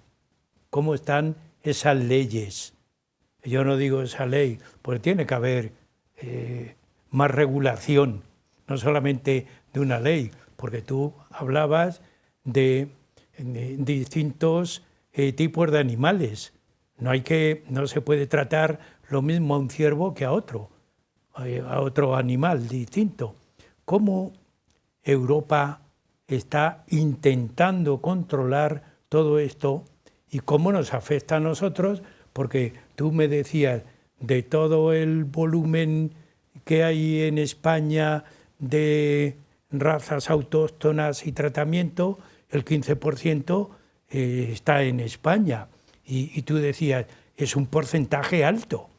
[SPEAKER 1] esas leyes? Yo no digo esa ley, porque tiene que haber más regulación, no solamente de una ley, porque tú hablabas de distintos tipos de animales. No se puede tratar lo mismo a un ciervo que a otro animal distinto. ¿Cómo Europa está intentando controlar todo esto y cómo nos afecta a nosotros? Porque tú me decías de todo el volumen que hay en España de razas autóctonas y tratamiento, el 15% está en España. Y tú decías, es un porcentaje alto.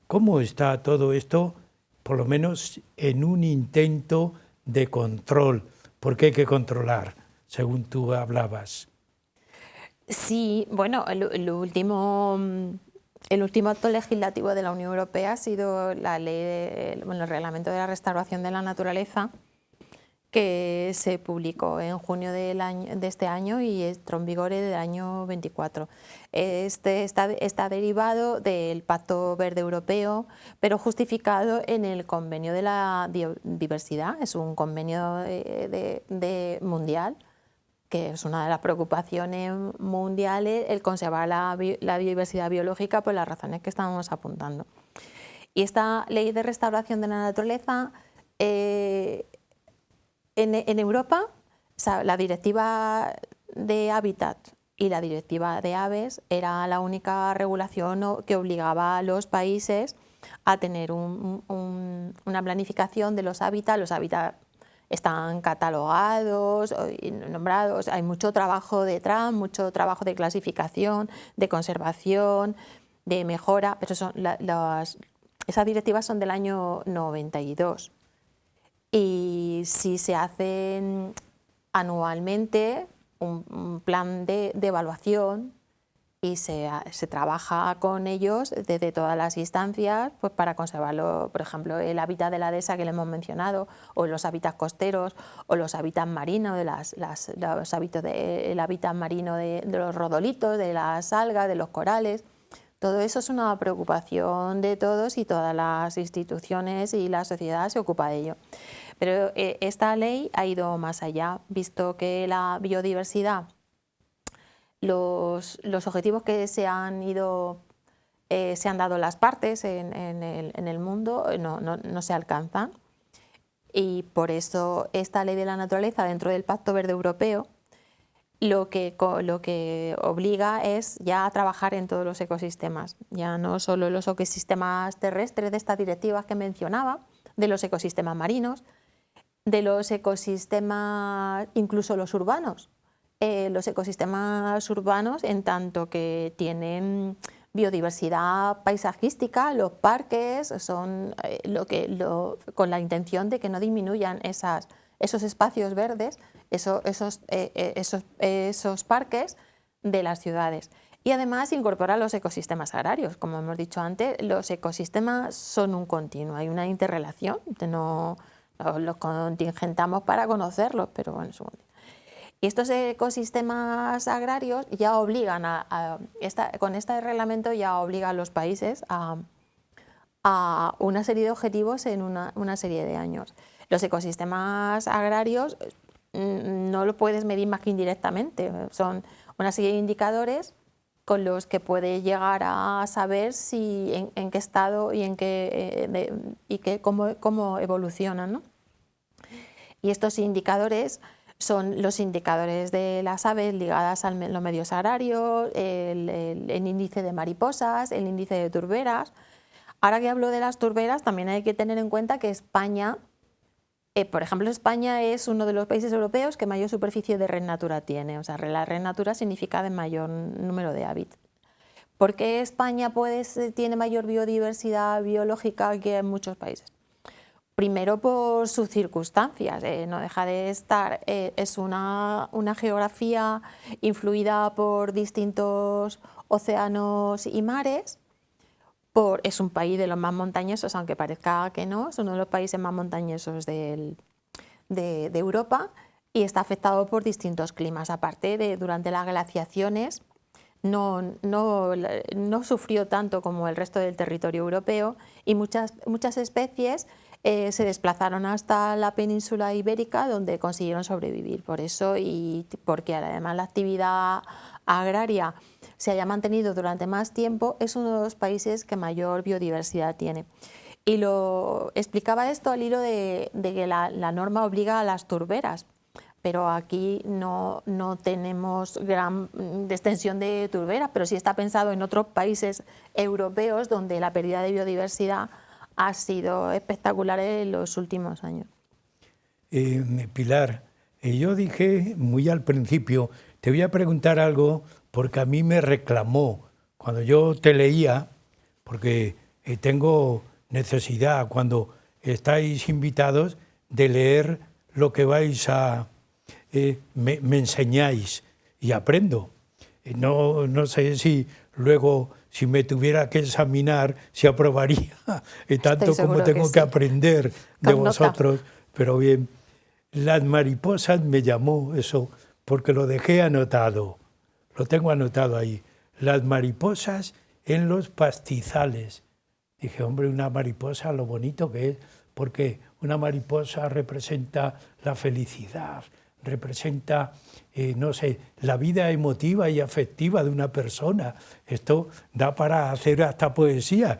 [SPEAKER 1] ¿Cómo está todo esto, por lo menos en un intento de control? Porque hay que controlar, según tú hablabas.
[SPEAKER 2] Sí, bueno, el último acto legislativo de la Unión Europea ha sido la ley, el Reglamento de la Restauración de la Naturaleza, que se publicó en junio de este año y entró en vigor del año 24. Está derivado del Pacto Verde Europeo, pero justificado en el Convenio de la Biodiversidad. Es un convenio mundial, que es una de las preocupaciones mundiales, el conservar la biodiversidad biológica por las razones que estábamos apuntando. Y esta ley de restauración de la naturaleza, en Europa, la directiva de hábitat y la directiva de aves era la única regulación que obligaba a los países a tener una planificación de los hábitats. Los hábitats están catalogados y nombrados, hay mucho trabajo detrás, mucho trabajo de clasificación, de conservación, de mejora, pero esas directivas son del año 92. Y si se hacen anualmente un plan de evaluación y se trabaja con ellos desde todas las instancias, pues para conservarlo, por ejemplo, el hábitat de la dehesa que le hemos mencionado, o los hábitats costeros, o los hábitats marinos, el hábitat marino de los rodolitos, de las algas, de los corales. Todo eso es una preocupación de todos y todas las instituciones y la sociedad se ocupa de ello. Pero esta ley ha ido más allá, visto que la biodiversidad, los objetivos que se han dado las partes en el mundo no se alcanzan. Y por eso esta ley de la naturaleza dentro del Pacto Verde Europeo lo que obliga es ya a trabajar en todos los ecosistemas, ya no solo los ecosistemas terrestres de estas directivas que mencionaba, de los ecosistemas marinos, de los ecosistemas, incluso los urbanos. Los ecosistemas urbanos, en tanto que tienen biodiversidad paisajística, los parques son con la intención de que no disminuyan esos espacios verdes, esos parques de las ciudades. Y además incorpora los ecosistemas agrarios. Como hemos dicho antes, los ecosistemas son un continuo, hay una interrelación, no los contingentamos para conocerlos, pero bueno, es un continuo. Y estos ecosistemas agrarios ya obligan con este reglamento ya obliga a los países a una serie de objetivos en una serie de años. Los ecosistemas agrarios no lo puedes medir más que indirectamente, son una serie de indicadores con los que puede llegar a saber si en qué estado y cómo evolucionan, ¿no? Y estos indicadores son los indicadores de las aves ligadas a los medios agrarios, el índice de mariposas, el índice de turberas. Ahora que hablo de las turberas, también hay que tener en cuenta que España, por ejemplo, España es uno de los países europeos que mayor superficie de red natura tiene. O sea, la red natura significa de mayor número de hábitats. ¿Por qué España tiene mayor biodiversidad biológica que en muchos países? Primero por sus circunstancias, no deja de estar, es una geografía influida por distintos océanos y mares, es un país de los más montañosos, aunque parezca que no, es uno de los países más montañosos de Europa y está afectado por distintos climas. Aparte, durante las glaciaciones no sufrió tanto como el resto del territorio europeo y muchas especies se desplazaron hasta la península ibérica donde consiguieron sobrevivir. Por eso y porque además la actividad agraria se haya mantenido durante más tiempo, es uno de los países que mayor biodiversidad tiene. Y lo explicaba esto al hilo de que la norma obliga a las turberas, pero aquí no tenemos gran extensión de turberas, pero sí está pensado en otros países europeos donde la pérdida de biodiversidad ha sido espectacular en los últimos años.
[SPEAKER 1] Pilar, yo dije muy al principio, te voy a preguntar algo porque a mí me reclamó cuando yo te leía, porque tengo necesidad cuando estáis invitados de leer lo que vais a... me enseñáis y aprendo. No sé si luego, si me tuviera que examinar, si aprobaría tanto como tengo que aprender de vosotros. Pero bien, las mariposas me llamó eso, porque lo dejé anotado, lo tengo anotado ahí. Las mariposas en los pastizales. Dije, hombre, una mariposa, lo bonito que es, porque una mariposa representa la felicidad, representa, no sé, la vida emotiva y afectiva de una persona. Esto da para hacer hasta poesía.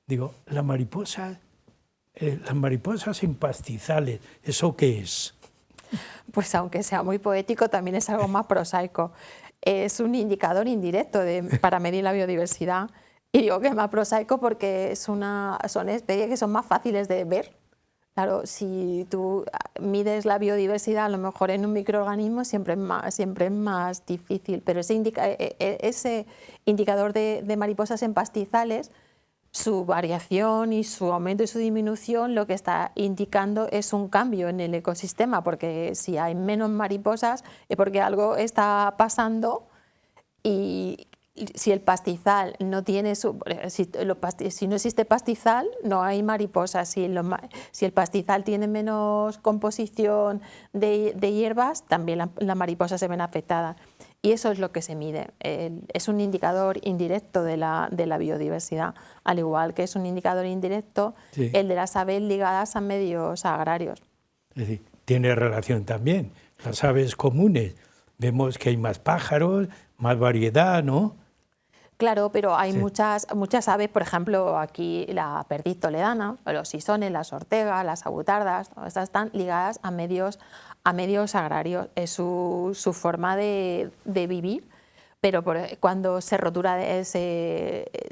[SPEAKER 1] Digo, las mariposas en pastizales, ¿eso qué es?
[SPEAKER 2] Pues aunque sea muy poético, también es algo más prosaico. Es un indicador indirecto para medir la biodiversidad. Y digo que es más prosaico porque son especies que son más fáciles de ver. Claro, si tú mides la biodiversidad, a lo mejor en un microorganismo siempre es más difícil, pero ese indicador de mariposas en pastizales, su variación y su aumento y su disminución lo que está indicando es un cambio en el ecosistema, porque si hay menos mariposas es porque algo está pasando y si el pastizal no tiene si no existe pastizal, no hay mariposas. Si el pastizal tiene menos composición de hierbas, también las mariposas se ven afectadas. Y eso es lo que se mide. Es un indicador indirecto de la biodiversidad, al igual que es un indicador indirecto el de las aves ligadas a medios agrarios.
[SPEAKER 1] Es decir, tiene relación también. Las aves comunes, vemos que hay más pájaros, más variedad, ¿no?
[SPEAKER 2] Claro, pero hay muchas aves, por ejemplo, aquí la perdiz toledana, los sisones, las ortegas, las abutardas, estas están ligadas a medios agrarios. Es su forma de vivir, pero cuando se rotura,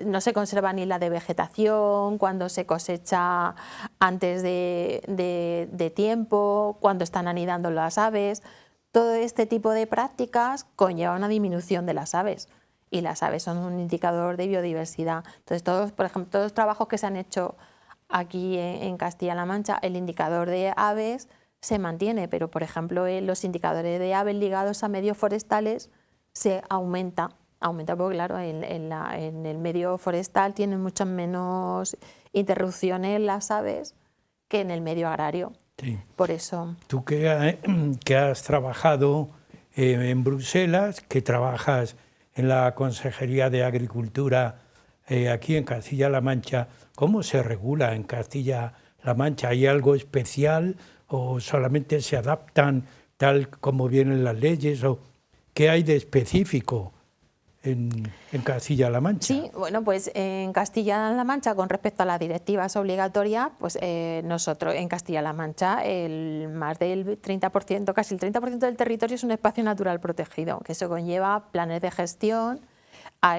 [SPEAKER 2] no se conserva ni la de vegetación, cuando se cosecha antes de tiempo, cuando están anidando las aves. Todo este tipo de prácticas conlleva una disminución de las aves. Y las aves son un indicador de biodiversidad. Entonces, por ejemplo, todos los trabajos que se han hecho aquí en Castilla-La Mancha, el indicador de aves se mantiene, pero, por ejemplo, los indicadores de aves ligados a medios forestales se aumenta porque, claro, en el medio forestal tienen muchas menos interrupciones las aves que en el medio agrario.
[SPEAKER 1] Sí.
[SPEAKER 2] Por eso.
[SPEAKER 1] Tú que has trabajado en Bruselas, que trabajas en la Consejería de Agricultura aquí en Castilla-La Mancha, ¿cómo se regula en Castilla-La Mancha? ¿Hay algo especial o solamente se adaptan tal como vienen las leyes? ¿O qué hay de específico en Castilla-La Mancha.
[SPEAKER 2] Sí, bueno, pues en Castilla-La Mancha, con respecto a las directivas obligatorias, pues nosotros en Castilla-La Mancha más del 30%, casi el 30% del territorio es un espacio natural protegido, que eso conlleva planes de gestión,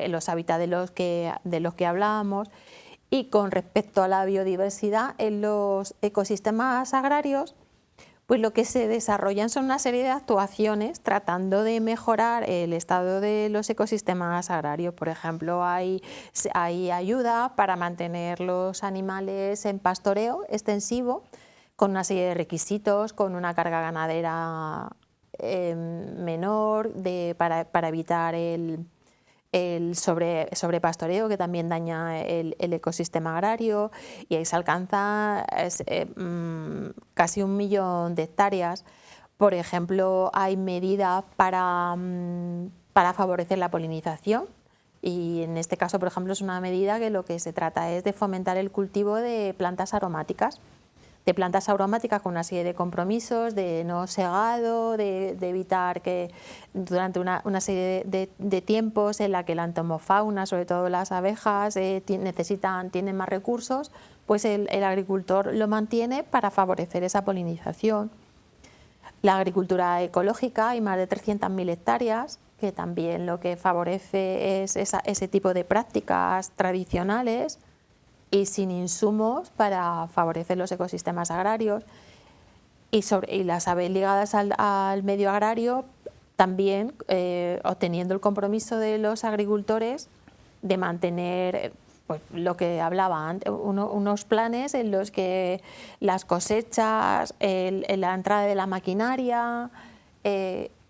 [SPEAKER 2] los hábitats de los que hablábamos, y con respecto a la biodiversidad en los ecosistemas agrarios, pues lo que se desarrollan son una serie de actuaciones tratando de mejorar el estado de los ecosistemas agrarios. Por ejemplo, hay ayuda para mantener los animales en pastoreo extensivo, con una serie de requisitos, con una carga ganadera menor, para evitar el sobrepastoreo, que también daña el ecosistema agrario, y ahí se alcanza casi 1 millón de hectáreas. Por ejemplo, hay medidas para favorecer la polinización, y en este caso, por ejemplo, es una medida que lo que se trata es de fomentar el cultivo de plantas aromáticas. Con una serie de compromisos, de no segado, de evitar que durante una serie de tiempos en la que la entomofauna, sobre todo las abejas, tienen más recursos, pues el agricultor lo mantiene para favorecer esa polinización. La agricultura ecológica, hay más de 300.000 hectáreas, que también lo que favorece es ese tipo de prácticas tradicionales y sin insumos para favorecer los ecosistemas agrarios, y las aves ligadas al medio agrario también obteniendo el compromiso de los agricultores de mantener, pues, lo que hablaba antes, unos planes en los que las cosechas, la entrada de la maquinaria,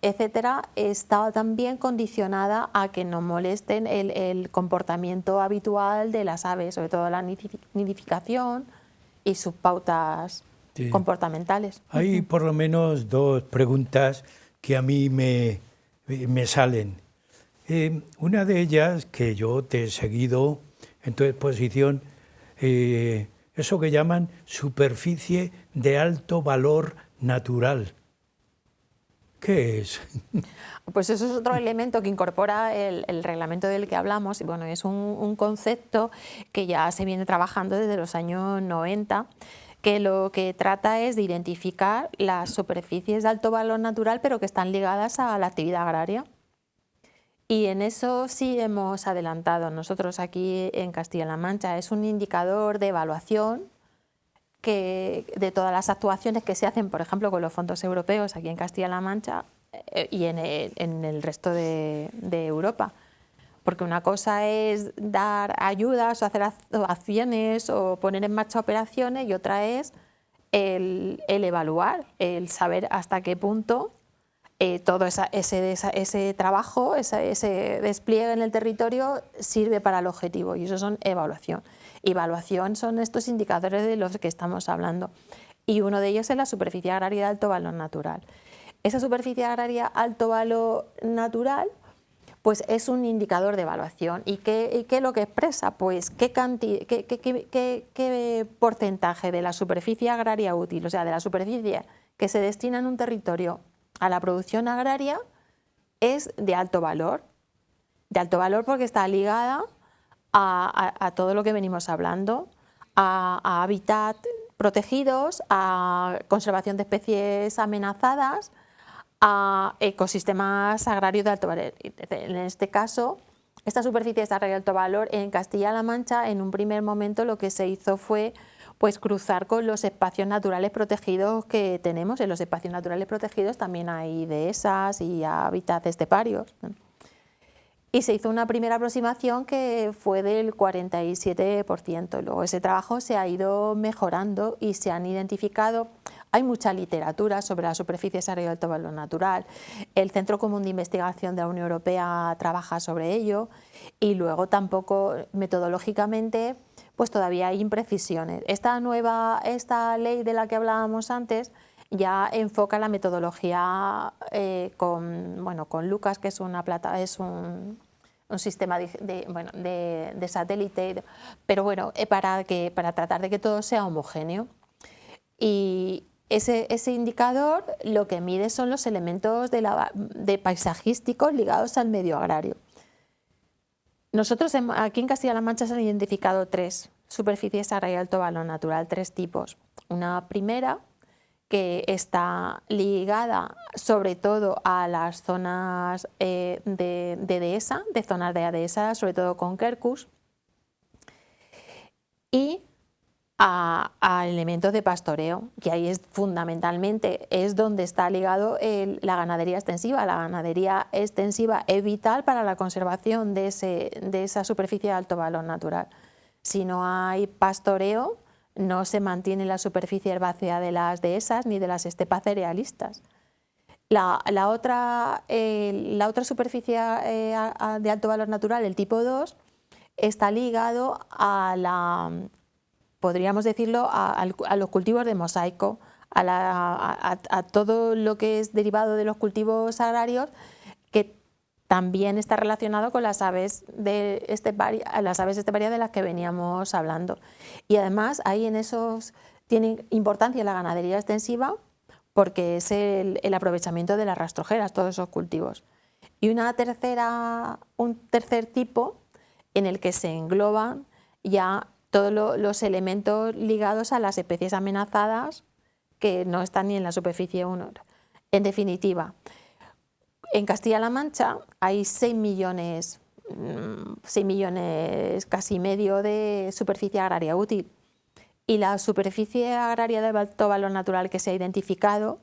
[SPEAKER 2] etcétera, estaba también condicionada a que no molesten el comportamiento habitual de las aves, sobre todo la nidificación y sus pautas comportamentales.
[SPEAKER 1] Hay por lo menos 2 preguntas que a mí me salen. Una de ellas, que yo te he seguido en tu exposición, eso que llaman superficie de alto valor natural. ¿Qué es?
[SPEAKER 2] Pues eso es otro elemento que incorpora el reglamento del que hablamos, y bueno, es un concepto que ya se viene trabajando desde los años 90, que lo que trata es de identificar las superficies de alto valor natural, pero que están ligadas a la actividad agraria. Y en eso sí hemos adelantado nosotros aquí en Castilla-La Mancha. Es un indicador de evaluación de todas las actuaciones que se hacen, por ejemplo, con los fondos europeos aquí en Castilla-La Mancha y en el resto de Europa. Porque una cosa es dar ayudas o hacer acciones o poner en marcha operaciones, y otra es el evaluar, el saber hasta qué punto todo ese trabajo, ese despliegue en el territorio sirve para el objetivo, y eso son evaluación. Evaluación son estos indicadores de los que estamos hablando, y uno de ellos es la superficie agraria de alto valor natural. Esa superficie agraria alto valor natural, pues es un indicador de evaluación. ¿Y qué es lo que expresa? Pues qué porcentaje de la superficie agraria útil, o sea, de la superficie que se destina en un territorio a la producción agraria, es de alto valor. De alto valor porque está ligada a todo lo que venimos hablando, a hábitat protegidos, a conservación de especies amenazadas, a ecosistemas agrarios de alto valor. En este caso, esta superficie de alto valor en Castilla-La Mancha, en un primer momento lo que se hizo fue, pues, cruzar con los espacios naturales protegidos que tenemos. En los espacios naturales protegidos también hay dehesas y hábitats esteparios, ¿no? Y se hizo una primera aproximación que fue del 47%. Luego ese trabajo se ha ido mejorando y se han identificado. Hay mucha literatura sobre las superficies agraria de alto valor natural. El Centro Común de Investigación de la Unión Europea trabaja sobre ello, y luego tampoco metodológicamente pues todavía hay imprecisiones. Esta ley de la que hablábamos antes ya enfoca la metodología con Lucas, que es un sistema de satélite, pero bueno, para tratar de que todo sea homogéneo. Y ese indicador lo que mide son los elementos de paisajísticos ligados al medio agrario. Nosotros aquí en Castilla-La Mancha se han identificado 3 superficies agrarias de alto valor natural, 3 tipos. Una primera que está ligada sobre todo a las zonas de dehesa, de zonas de dehesa, sobre todo con quercus, y a elementos de pastoreo, que ahí fundamentalmente es donde está ligado la ganadería extensiva. La ganadería extensiva es vital para la conservación de esa superficie de alto valor natural. Si no hay pastoreo, no se mantiene la superficie herbácea de las dehesas ni de las estepas cerealistas. La otra superficie de alto valor natural, el tipo 2, está ligado podríamos decirlo, a los cultivos de mosaico, a todo lo que es derivado de los cultivos agrarios, que también está relacionado con las aves esteparias de las que veníamos hablando. Y además ahí en esos tiene importancia la ganadería extensiva, porque es el aprovechamiento de las rastrojeras, todos esos cultivos. Y un tercer tipo en el que se engloban ya todos los elementos ligados a las especies amenazadas que no están ni en la superficie 1. En definitiva, en Castilla-La Mancha hay 6 millones casi medio de superficie agraria útil, y la superficie agraria de alto valor natural que se ha identificado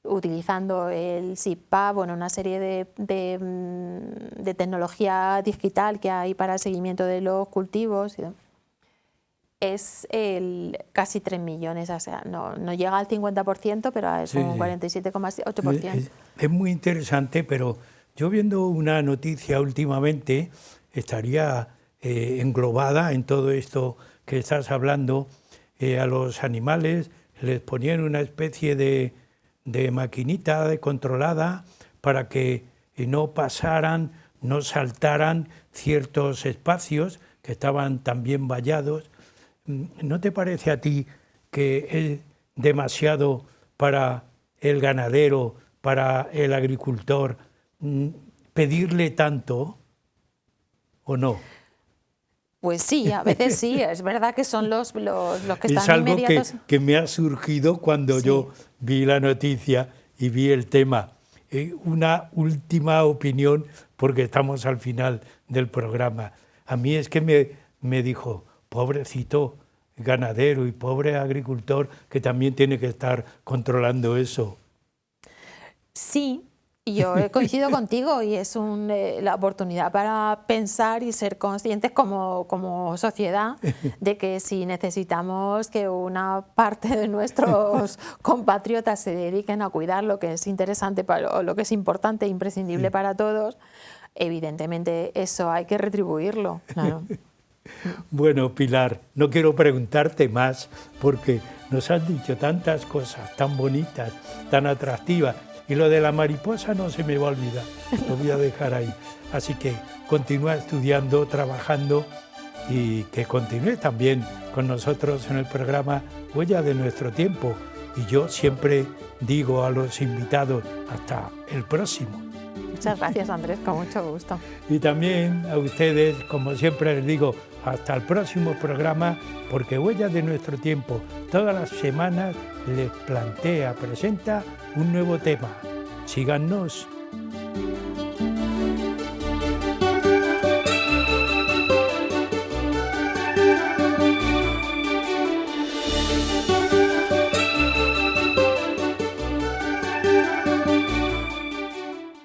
[SPEAKER 2] utilizando el SIPA, una serie de tecnología digital que hay para el seguimiento de los cultivos, es casi 3 millones, o sea, no llega al 50%, pero es un 47,8%.
[SPEAKER 1] Es muy interesante, pero yo viendo una noticia últimamente, estaría englobada en todo esto que estás hablando. A los animales les ponían una especie de maquinita controlada para que no pasaran, no saltaran ciertos espacios que estaban también vallados. ¿No te parece a ti que es demasiado para el ganadero, para el agricultor, pedirle tanto o no?
[SPEAKER 2] Pues sí, a veces sí, es verdad que son los que están
[SPEAKER 1] es algo
[SPEAKER 2] inmediatos.
[SPEAKER 1] que me ha surgido cuando yo vi la noticia y vi el tema. Una última opinión, porque estamos al final del programa. A mí es que me dijo, pobrecito ganadero y pobre agricultor, que también tiene que estar controlando eso.
[SPEAKER 2] Sí, yo coincido contigo, y es la oportunidad para pensar y ser conscientes como sociedad de que si necesitamos que una parte de nuestros compatriotas se dediquen a cuidar lo que es interesante o lo que es importante e imprescindible para todos, evidentemente eso hay que retribuirlo, claro.
[SPEAKER 1] Bueno, Pilar, no quiero preguntarte más porque nos has dicho tantas cosas tan bonitas, tan atractivas, y lo de la mariposa no se me va a olvidar, lo voy a dejar ahí. Así que continúa estudiando, trabajando, y que continúes también con nosotros en el programa Huella de Nuestro Tiempo. Y yo siempre digo a los invitados, hasta el próximo.
[SPEAKER 2] Muchas gracias, Andrés, con mucho gusto.
[SPEAKER 1] Y también a ustedes, como siempre les digo, hasta el próximo programa, porque Huellas de Nuestro Tiempo todas las semanas les presenta un nuevo tema. Síganos.